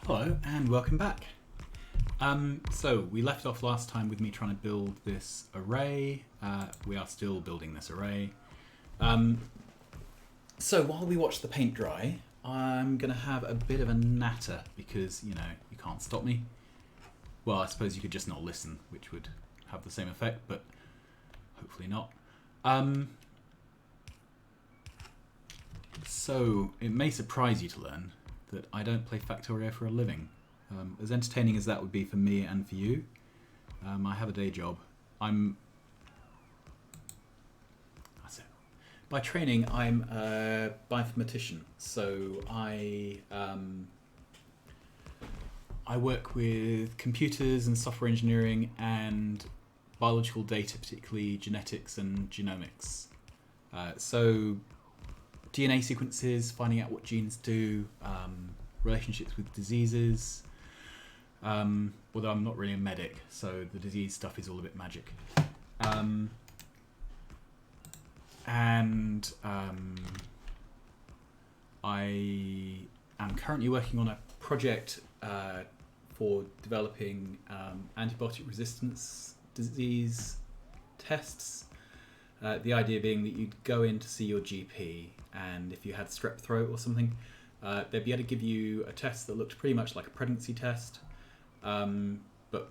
Hello and welcome back. So we left off last time with me trying to build this array. We are still building this array. So while we watch the paint dry, I'm going to have a bit of a natter because, you can't stop me. Well, I suppose you could just not listen, which would have the same effect, but hopefully not. So it may surprise you to learn that I don't play Factorio for a living. As entertaining as that would be for me and for you, I have a day job. By training, I'm a bioinformatician, so I work with computers and software engineering and biological data, particularly genetics and genomics. So DNA sequences, finding out what genes do, relationships with diseases. Although I'm not really a medic, so the disease stuff is all a bit magic. I am currently working on a project for developing antibiotic resistance disease tests. The idea being that you'd go in to see your GP, and if you had strep throat or something, they'd be able to give you a test that looked pretty much like a pregnancy test, but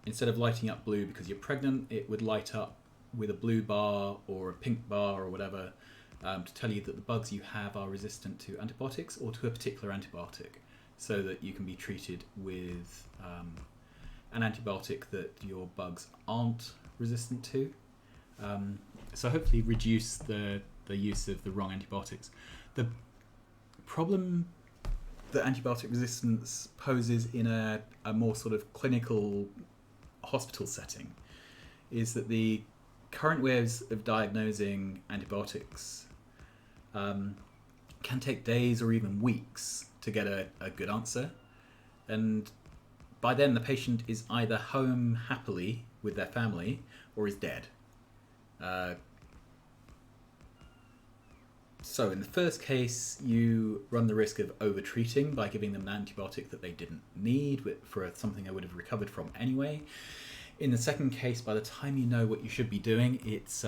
instead of lighting up blue because you're pregnant, it would light up with a blue bar or a pink bar or whatever to tell you that the bugs you have are resistant to antibiotics or to a particular antibiotic, so that you can be treated with an antibiotic that your bugs aren't resistant to. So hopefully reduce the use of the wrong antibiotics. The problem that antibiotic resistance poses in a more sort of clinical hospital setting is that the current ways of diagnosing antibiotics can take days or even weeks to get a good answer, and by then the patient is either home happily with their family or is dead. So in the first case, you run the risk of over-treating by giving them an antibiotic that they didn't need for something they would have recovered from anyway. In the second case, by the time you know what you should be doing, it's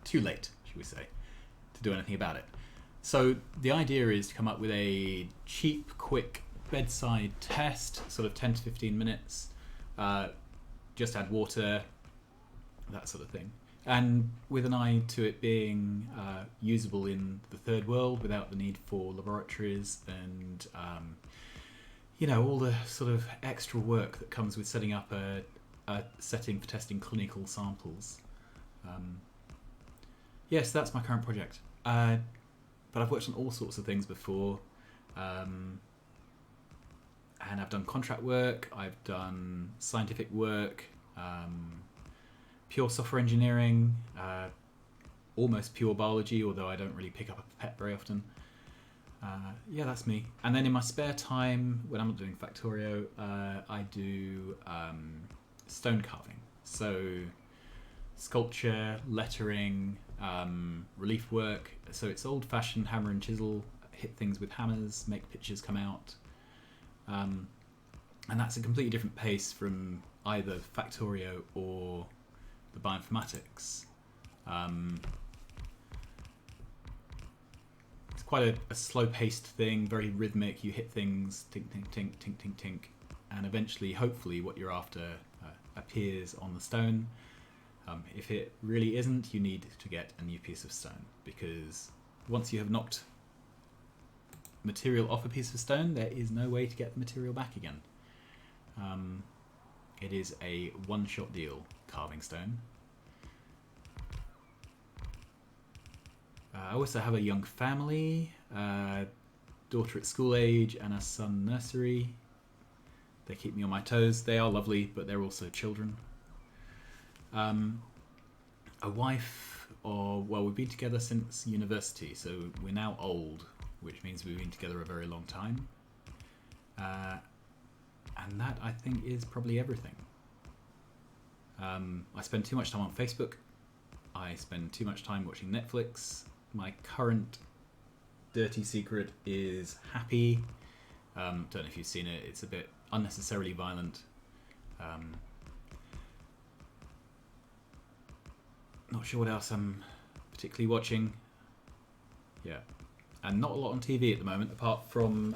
too late, should we say, to do anything about it. So the idea is to come up with a cheap, quick bedside test, sort of 10 to 15 minutes, just add water, that sort of thing. And with an eye to it being usable in the third world without the need for laboratories and, all the sort of extra work that comes with setting up a setting for testing clinical samples. Yes, that's my current project. But I've worked on all sorts of things before. And I've done contract work, I've done scientific work, pure software engineering, almost pure biology, although I don't really pick up a pipette very often. Yeah, that's me. And then in my spare time, when I'm not doing Factorio, I do stone carving. So sculpture, lettering, relief work. So it's old-fashioned hammer and chisel, hit things with hammers, make pictures come out. And that's a completely different pace from either Factorio or the bioinformatics. It's quite a slow-paced thing, very rhythmic. You hit things, tink, tink, tink, tink, tink, tink, and eventually, hopefully, what you're after appears on the stone. If it really isn't, you need to get a new piece of stone, because once you have knocked material off a piece of stone, there is no way to get the material back again. It is a one-shot deal, carving stone. I also have a young family, daughter at school age and a son nursery. They keep me on my toes. They are lovely, but they're also children. A wife, we've been together since university, so we're now old, which means we've been together a very long time. And that, I think, is probably everything. I spend too much time on Facebook. I spend too much time watching Netflix. My current dirty secret is Happy. Don't know if you've seen it. It's a bit unnecessarily violent. Not sure what else I'm particularly watching. Yeah. And not a lot on TV at the moment, apart from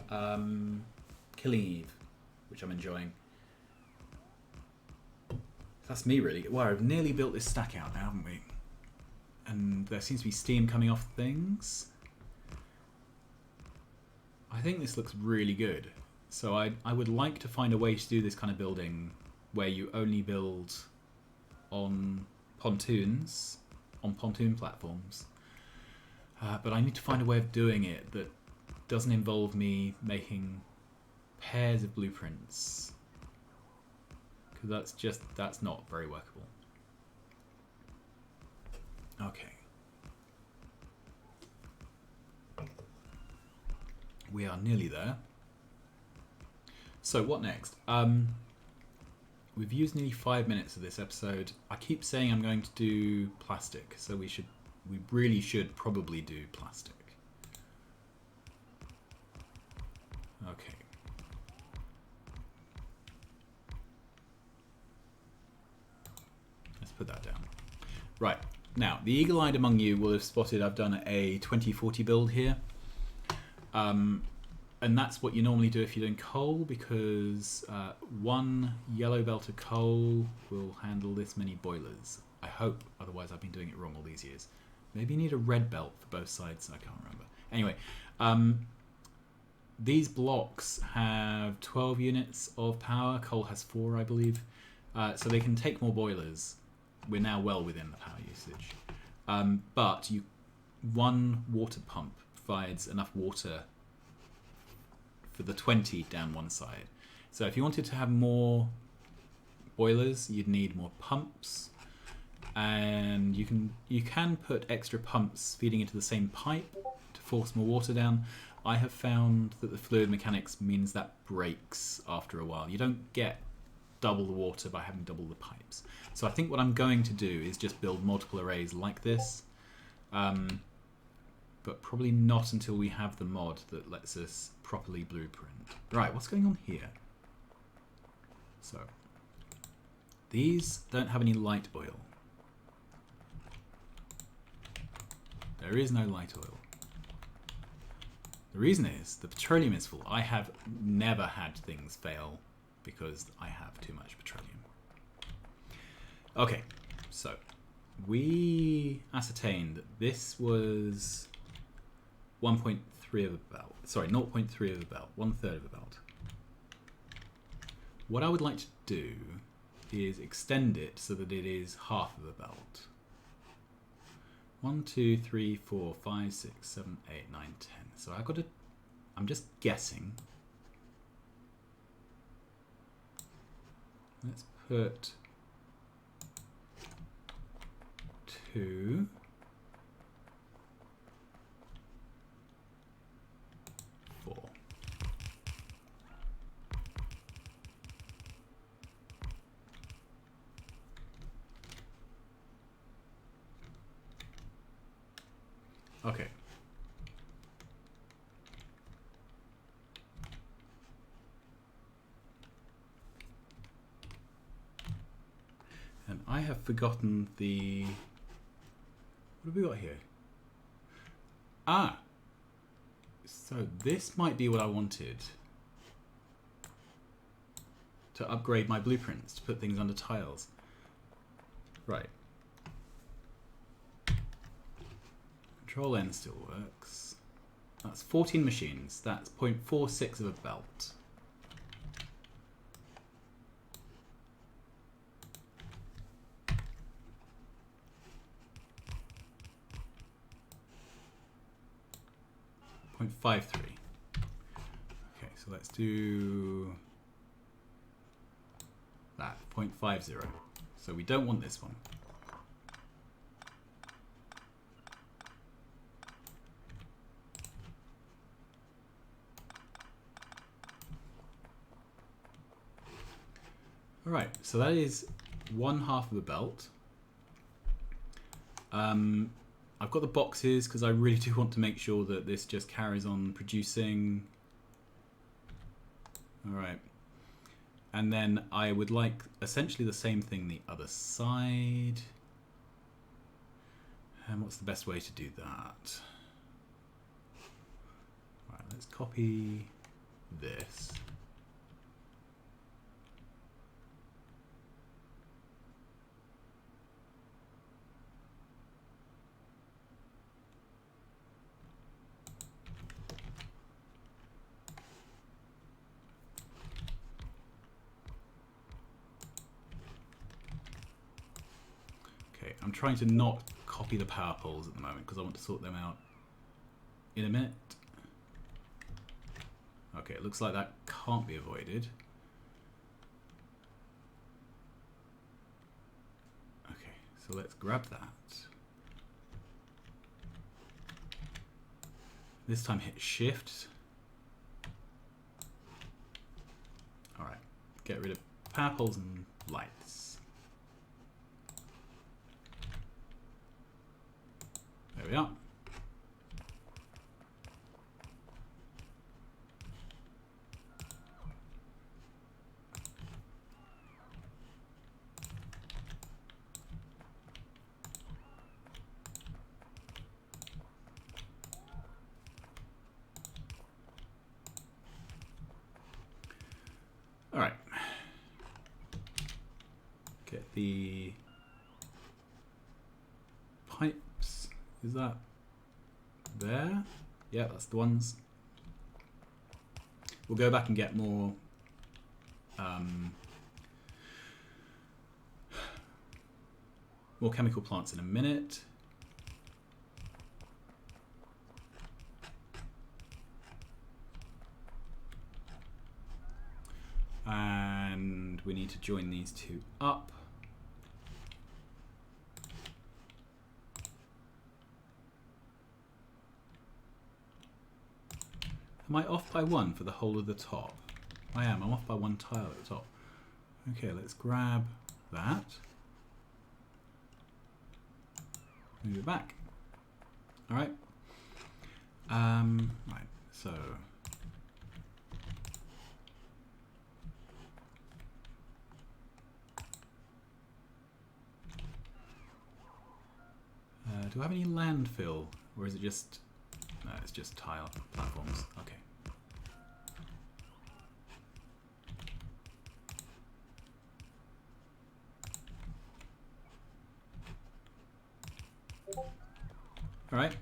Killing Eve, which I'm enjoying. That's me, really. Wow, I've nearly built this stack out now, haven't we? And there seems to be steam coming off things. I think this looks really good. So I would like to find a way to do this kind of building where you only build on pontoons, on pontoon platforms. But I need to find a way of doing it that doesn't involve me making pairs of blueprints. Because that's not very workable. Okay. We are nearly there. So what next? We've used nearly 5 minutes of this episode. I keep saying I'm going to do plastic, so we really should probably do plastic. Okay. Let's put that down. Right. Now, the eagle-eyed among you will have spotted I've done a 2040 build here. And that's what you normally do if you're doing coal, because one yellow belt of coal will handle this many boilers. I hope, otherwise I've been doing it wrong all these years. Maybe you need a red belt for both sides, I can't remember. Anyway, these blocks have 12 units of power. Coal has 4, I believe. So they can take more boilers. We're now well within the power usage. But one water pump provides enough water for the 20 down one side. So if you wanted to have more boilers, you'd need more pumps. And you can put extra pumps feeding into the same pipe to force more water down. I have found that the fluid mechanics means that breaks after a while. You don't get double the water by having double the pipes. So I think what I'm going to do is just build multiple arrays like this, but probably not until we have the mod that lets us properly blueprint. Right, what's going on here? So these don't have any light oil. There is no light oil. The reason is the petroleum is full. I have never had things fail because I have too much petroleum. Okay, so we ascertained that this was 1.3 of a belt. Sorry, 0.3 of a belt, 1/3 of a belt. What I would like to do is extend it so that it is half of a belt. 1, 2, 3, 4, 5, 6, 7, 8, 9, 10. So I've got to. I'm just guessing. Let's put 2. 4. Okay. And I have forgotten the... What have we got here? Ah! So this might be what I wanted. To upgrade my blueprints, to put things under tiles. Right. Control N still works. That's 14 machines. That's 0.46 of a belt. .53. Okay, so let's do that, 0.50. So we don't want this one. Alright, so that is 1/2 of a belt. I've got the boxes because I really do want to make sure that this just carries on producing. All right. And then I would like essentially the same thing the other side. And what's the best way to do that? Right, let's copy this. Okay, I'm trying to not copy the power poles at the moment because I want to sort them out in a minute. Okay, it looks like that can't be avoided. Okay, so let's grab that. This time hit shift. Alright, get rid of power poles and lights. There we are. All right. Get the pipes. Is that there? Yeah, that's the ones. We'll go back and get more more chemical plants in a minute. And we need to join these two up. Am I off by one for the whole of the top? I am. I'm off by one tile at the top. Okay, let's grab that. Move it back. All right. Right. So. Do I have any landfill, or is it just? No, it's just tile platforms. Okay. All right.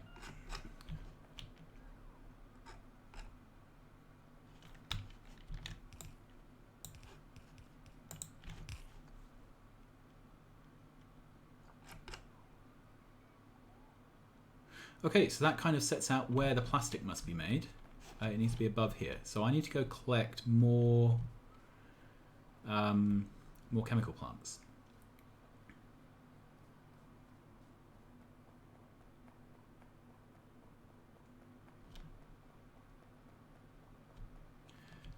Okay, so that kind of sets out where the plastic must be made. It needs to be above here. So I need to go collect more more chemical plants.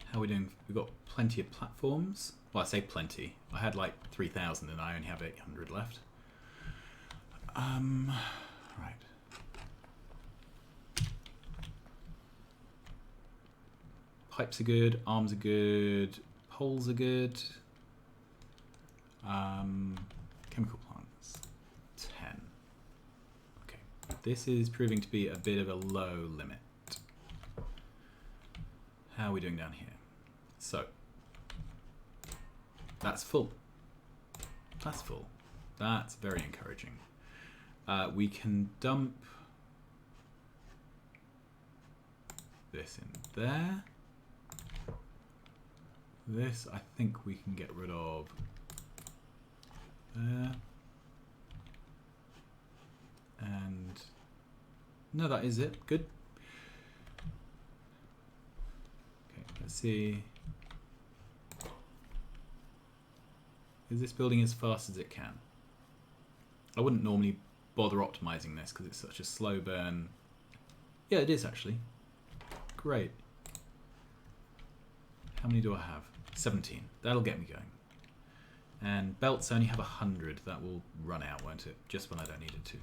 How are we doing? We've got plenty of platforms. Well, I say plenty. I had like 3,000 and I only have 800 left. Right. Pipes are good, arms are good, poles are good. Chemical plants, 10. Okay, this is proving to be a bit of a low limit. How are we doing down here? So, that's full. That's full. That's very encouraging. We can dump this in there. This, I think we can get rid of there. And no, that is it. Good. Okay, let's see. Is this building as fast as it can? I wouldn't normally bother optimizing this because it's such a slow burn. Yeah, it is actually. Great. How many do I have? 17. That'll get me going. And belts only have 100. That will run out, won't it? Just when I don't need it to.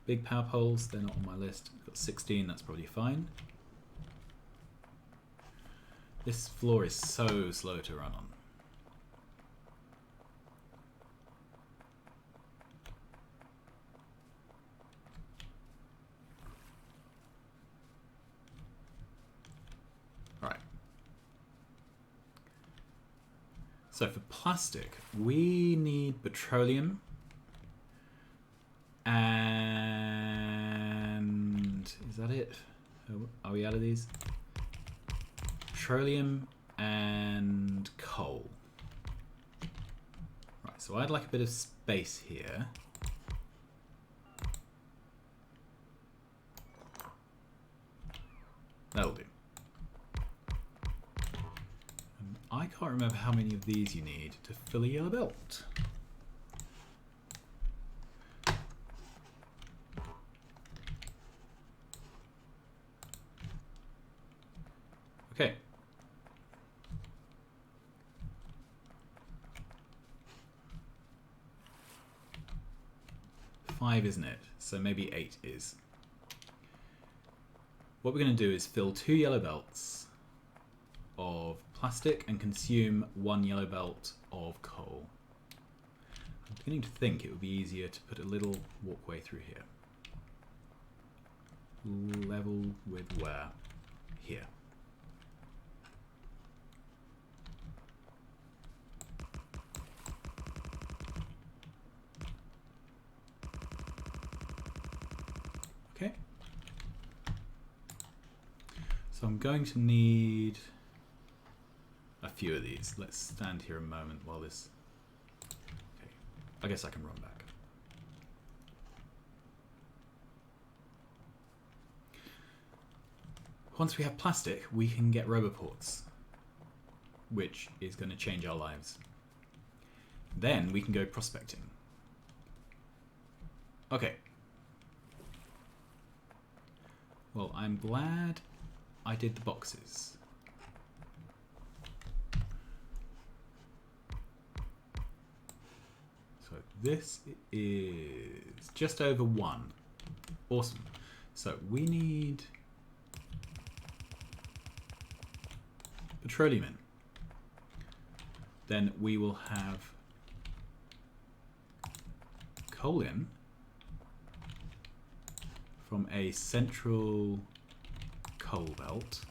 Big power poles, they're not on my list. We've got 16, that's probably fine. This floor is so slow to run on. Right. So for plastic, we need petroleum and is that it? Are we out of these? Petroleum and coal. Right, so I'd like a bit of space here. That'll do. And I can't remember how many of these you need to fill a yellow belt. Okay. Five, isn't it? So maybe 8 is. What we're going to do is fill 2 yellow belts of plastic and consume 1 yellow belt of coal. I'm beginning to think it would be easier to put a little walkway through here. Level with where? Here. Okay. So I'm going to need a few of these. Let's stand here a moment while this... Okay, I guess I can run back. Once we have plastic, we can get roboports, which is going to change our lives. Then we can go prospecting. Okay. Well, I'm glad I did the boxes. So this is just over 1. Awesome. So we need petroleum in. Then we will have coal in from a central coal belt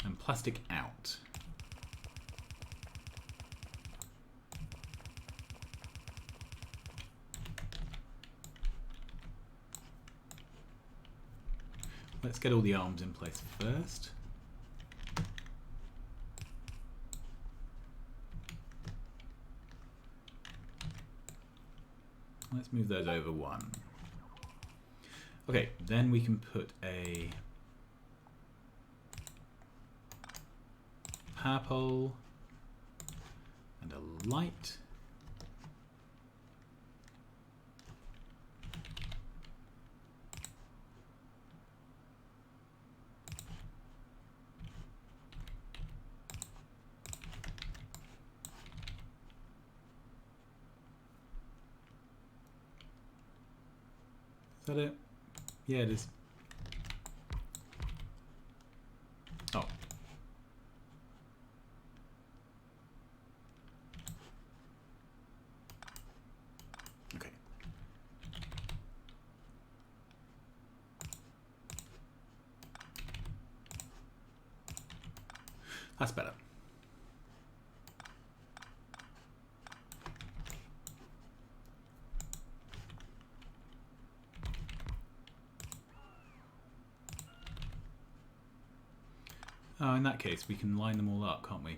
and plastic out. Let's get all the arms in place first. Let's move those over 1. Okay, then we can put a power pole and a light. Is that it? Yeah, it is. Oh. Okay. That's better. Oh, in that case, we can line them all up, can't we?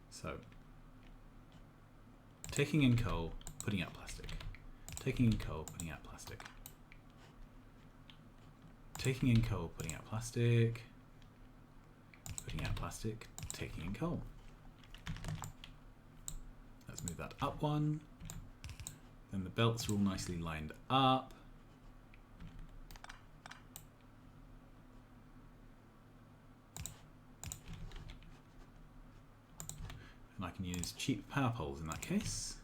So, taking in coal, putting out plastic. Taking in coal, putting out plastic. Taking in coal, putting out plastic. Putting out plastic, taking in coal. Let's move that up 1. Then the belts are all nicely lined up. And I can use cheap power poles in that case.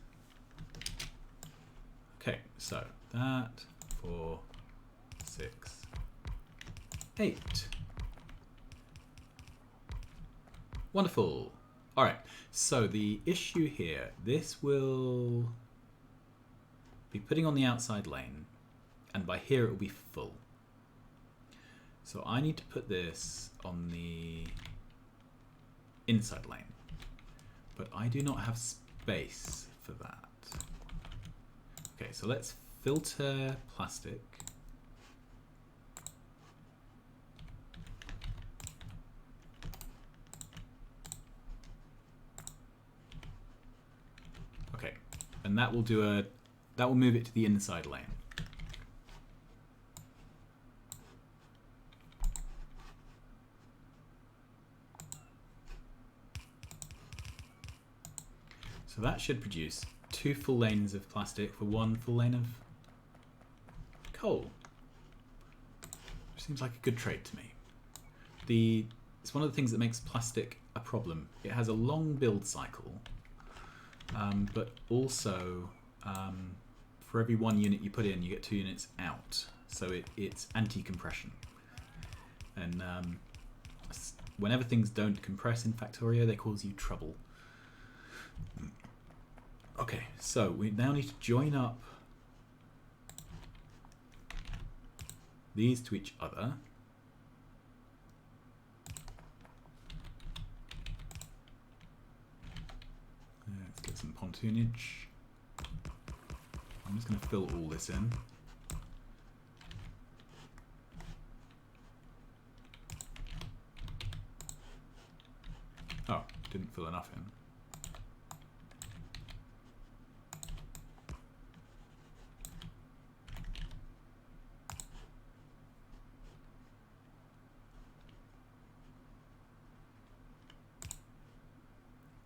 Okay, so that 4, 6, 8. Wonderful. All right. So the issue here, this will be putting on the outside lane, and by here it will be full. So I need to put this on the inside lane, but I do not have space for that. Okay, so let's filter plastic. Okay, and that will move it to the inside lane. So that should produce 2 full lanes of plastic for 1 full lane of coal. Which seems like a good trade to me. It's one of the things that makes plastic a problem. It has a long build cycle, but also for every 1 unit you put in, you get 2 units out. So it's anti-compression. And whenever things don't compress in Factorio, they cause you trouble. Okay, so we now need to join up these to each other. Let's get some pontoonage. I'm just going to fill all this in. Oh, didn't fill enough in.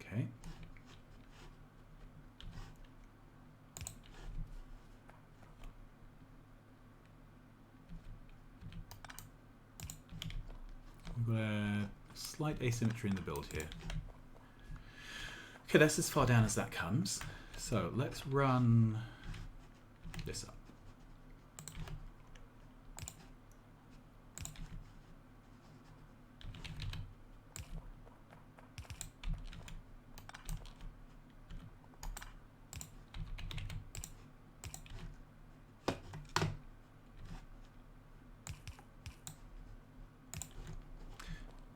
Okay. We've got a slight asymmetry in the build here. Okay, that's as far down as that comes. So let's run this up.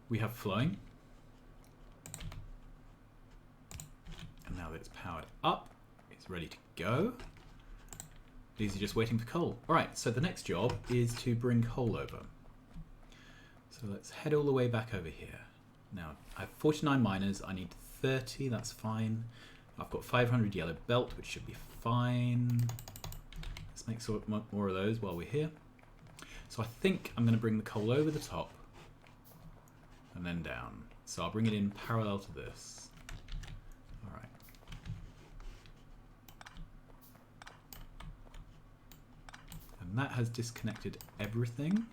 We have flowing. And now that it's powered up, it's ready to go. These are just waiting for coal. All right, so the next job is to bring coal over. So let's head all the way back over here. Now, I have 49 miners. I need 30, that's fine. I've got 500 yellow belt, which should be fine. Let's make sort of more of those while we're here. So I think I'm going to bring the coal over the top and then down. So I'll bring it in parallel to this. All right. And that has disconnected everything.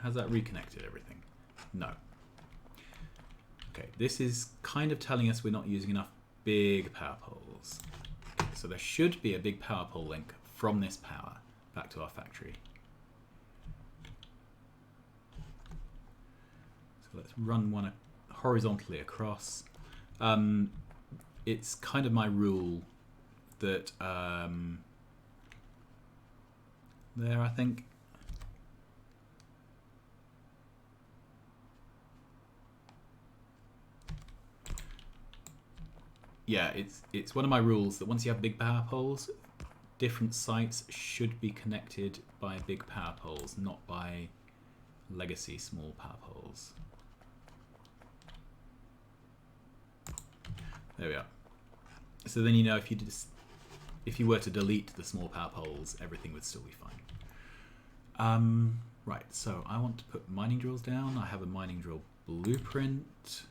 Has that reconnected everything? No. Okay, this is kind of telling us we're not using enough big power poles. Okay, so there should be a big power pole link from this power back to our factory. So let's run one horizontally across. It's kind of my rule that there, I think. Yeah, it's one of my rules that once you have big power poles, different sites should be connected by big power poles, not by legacy small power poles. There we are. So then you know if you were to delete the small power poles, everything would still be fine. Right, so I want to put mining drills down. I have a mining drill blueprint,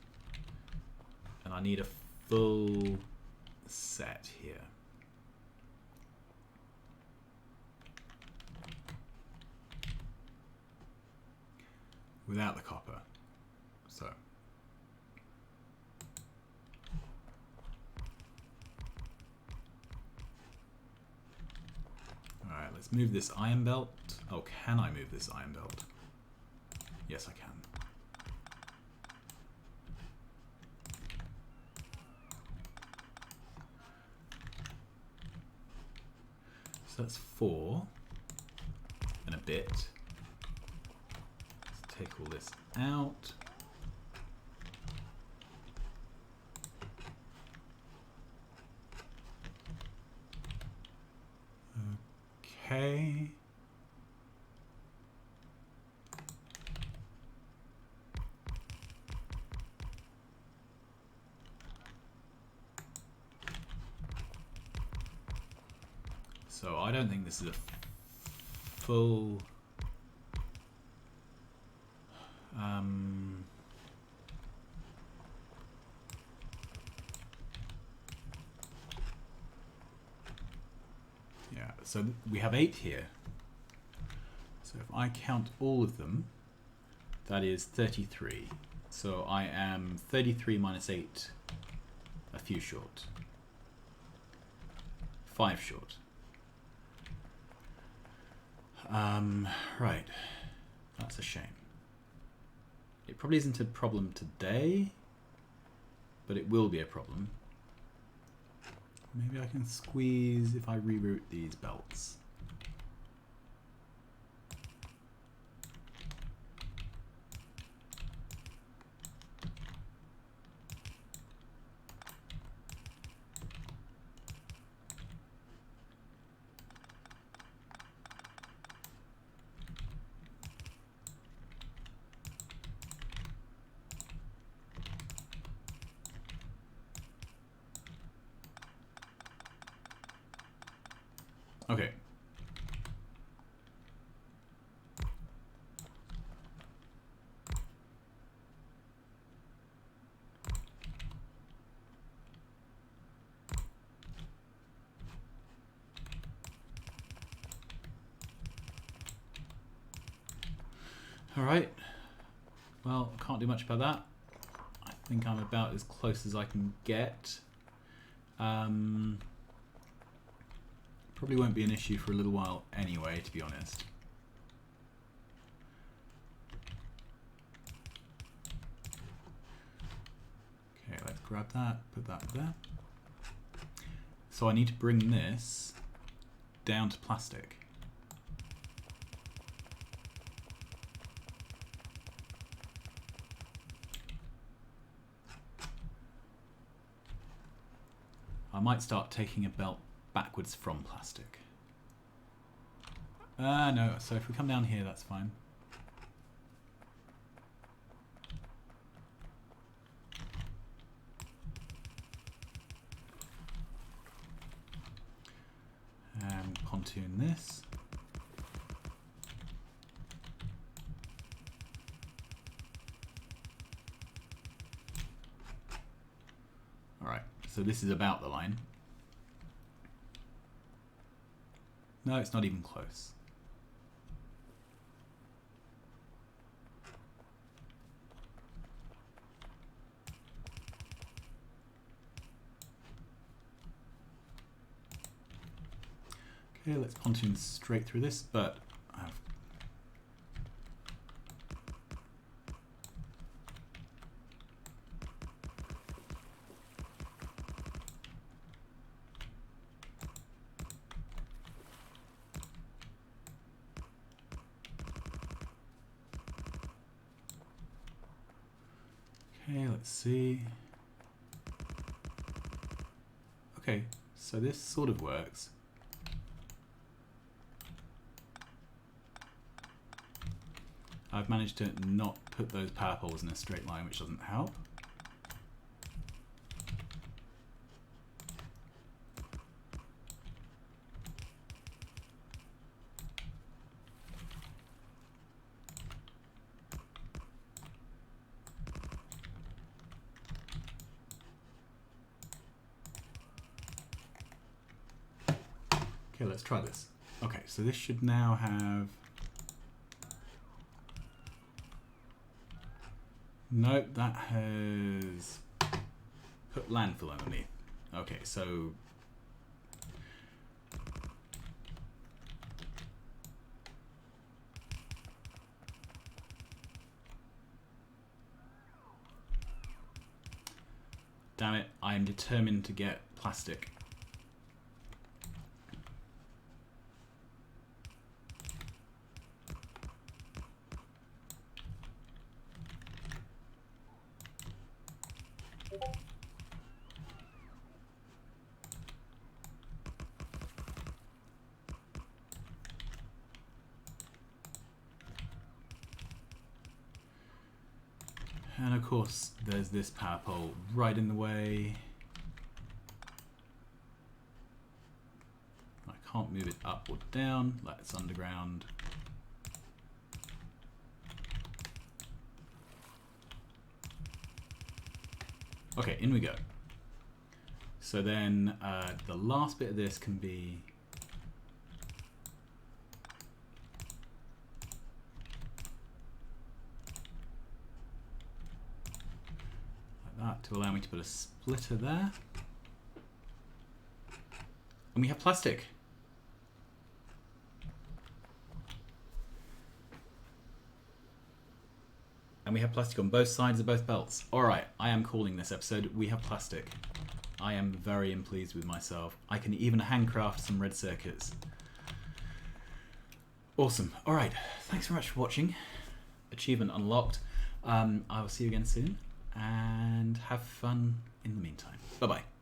and I need a full set here. Without the copper. So let's move this iron belt. Oh, can I move this iron belt? Yes, I can. So that's 4 and a bit. Let's take all this out. Okay. So I don't think this is a full yeah, so we have 8 here. So if I count all of them, that is 33. So I am 33 minus 8, a few short. 5 short. Right, that's a shame. It probably isn't a problem today, but it will be a problem. Maybe I can squeeze if I reroute these belts. Okay. All right. Well, can't do much about that. I think I'm about as close as I can get. Probably won't be an issue for a little while anyway, to be honest. Okay, let's grab that, put that there. So I need to bring this down to plastic. I might start taking a belt backwards from plastic. No, so if we come down here, that's fine. And pontoon this. Alright, so this is about the line. No, it's not even close. Okay, let's pontoon straight through this, but I've okay, let's see. Okay, so this sort of works. I've managed to not put those power poles in a straight line, which doesn't help. Okay, let's try this. Okay, so this should now have... Nope, that has put landfill underneath. Okay, so Damn it, I am determined to get plastic. And of course, there's this power pole right in the way. I can't move it up or down, like it's underground. Okay, in we go. So then the last bit of this can be like that to allow me to put a splitter there. And we have plastic. And we have plastic on both sides of both belts. Alright, I am calling this episode, we have plastic. I am very pleased with myself. I can even handcraft some red circuits. Awesome. Alright, thanks very much for watching. Achievement unlocked. I will see you again soon, and have fun in the meantime. Bye-bye.